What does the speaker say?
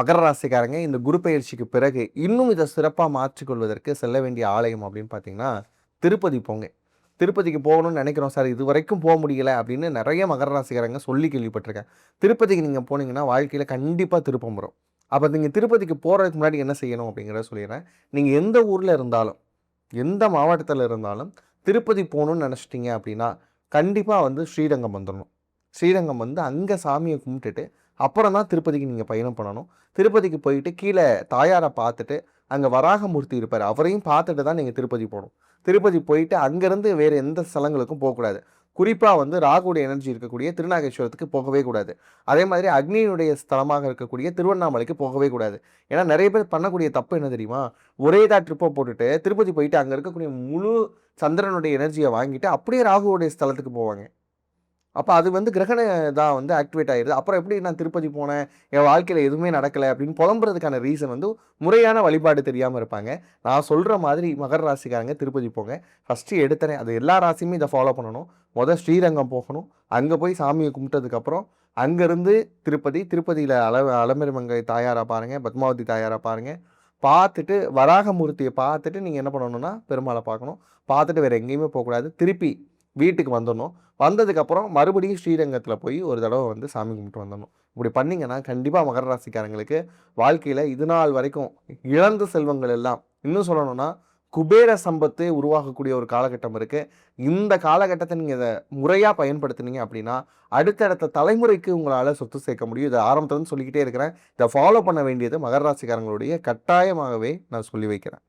மகர ராசிக்காரங்க இந்த குரு பெயர்ச்சிக்கு பிறகு இன்னும் இதை சிறப்பாக மாற்றிக்கொள்வதற்கு செல்ல வேண்டிய ஆலயம் அப்படின்னு பார்த்தீங்கன்னா திருப்பதி போங்க. திருப்பதிக்கு போகணும்னு நினைக்கிறோம் சார், இது வரைக்கும் போக முடியல அப்படின்னு நிறைய மகர ராசிக்காரங்க சொல்லி கேள்விப்பட்டிருக்கேன். திருப்பதிக்கு நீங்கள் போனீங்கன்னா வாழ்க்கையில் கண்டிப்பாக திருப்பம் வரும். அப்போ நீங்கள் திருப்பதிக்கு போகிறதுக்கு முன்னாடி என்ன செய்யணும் அப்படிங்கிறத சொல்லிடுறேன். நீங்கள் எந்த ஊரில் இருந்தாலும், எந்த மாவட்டத்தில் இருந்தாலும் திருப்பதி போகணும்னு நினச்சிட்டிங்க அப்படின்னா கண்டிப்பாக வந்து ஸ்ரீரங்கம் வந்துடணும். ஸ்ரீரங்கம் வந்து அங்கே சாமியை கும்பிட்டுட்டு அப்புறம் தான் திருப்பதிக்கு நீங்கள் பயணம் பண்ணணும். திருப்பதிக்கு போயிட்டு கீழே தாயாரை பார்த்துட்டு அங்கே வராகமூர்த்தி இருப்பார், அவரையும் பார்த்துட்டு தான் நீங்கள் திருப்பதி போகணும். திருப்பதி போயிட்டு அங்கேருந்து வேறு எந்த ஸ்தலங்களுக்கும் போகக்கூடாது. குறிப்பாக வந்து ராகுடைய எனர்ஜி இருக்கக்கூடிய திருநாகேஸ்வரத்துக்கு போகவே கூடாது. அதே மாதிரி அக்னியினுடைய ஸ்தலமாக இருக்கக்கூடிய திருவண்ணாமலைக்கு போகவே கூடாது. ஏன்னா நிறைய பேர் பண்ணக்கூடிய தப்பு என்ன தெரியுமா? ஒரே தான் ட்ரிப்பை போட்டுட்டு திருப்பதி போயிட்டு அங்கே இருக்கக்கூடிய முழு சந்திரனுடைய எனர்ஜியை வாங்கிட்டு அப்படியே ராகுவோடைய ஸ்தலத்துக்கு போவாங்க. அப்போ அது வந்து கிரகண தான் வந்து ஆக்டிவேட் ஆயிடுது. அப்புறம் எப்படி நான் திருப்பதி போனேன், என் வாழ்க்கையில் எதுவுமே நடக்கலை அப்படின்னு புலம்புறதுக்கான ரீசன் வந்து முறையான வழிபாடு தெரியாமல் இருப்பாங்க. நான் சொல்கிற மாதிரி மகர ராசிக்காரங்க திருப்பதி போங்க. ஃபஸ்ட்டு எடுத்தனே அது எல்லா ராசியுமே இதை ஃபாலோ பண்ணணும். ஸ்ரீரங்கம் போகணும். அங்கே போய் சாமியை கும்பிட்டதுக்கப்புறம் அங்கேருந்து திருப்பதி, திருப்பதியில் அலமேலுமங்கை தாயாரை பாருங்கள், பத்மாவதி தாயாரை பாருங்கள். பார்த்துட்டு வராகமூர்த்தியை பார்த்துட்டு நீங்கள் என்ன பண்ணணும்னா பெருமாளை பார்க்கணும். பார்த்துட்டு வேறு எங்கேயுமே போகக்கூடாது. திருப்பி வீட்டுக்கு வந்துடணும். வந்ததுக்கப்புறம் மறுபடியும் ஸ்ரீரங்கத்தில் போய் ஒரு தடவை வந்து சாமி கும்பிட்டு வந்துடணும். இப்படி பண்ணிங்கன்னா கண்டிப்பாக மகர ராசிக்காரங்களுக்கு வாழ்க்கையில் இது நாள் வரைக்கும் இழந்த செல்வங்கள் எல்லாம், இன்னும் சொல்லணும்னா குபேர சம்பத்து உருவாகக்கூடிய ஒரு காலகட்டம் இருக்குது. இந்த காலகட்டத்தை நீங்கள் இதை முறையாக பயன்படுத்தினீங்க அப்படின்னா அடுத்தடுத்த தலைமுறைக்கு உங்களால் சொத்து சேர்க்க முடியும். இதை ஆரம்பத்துலேருந்து சொல்லிக்கிட்டே இருக்கிறேன். இதை ஃபாலோ பண்ண வேண்டியது மகர ராசிக்காரங்களுடைய கட்டாயமாகவே நான் சொல்லி வைக்கிறேன்.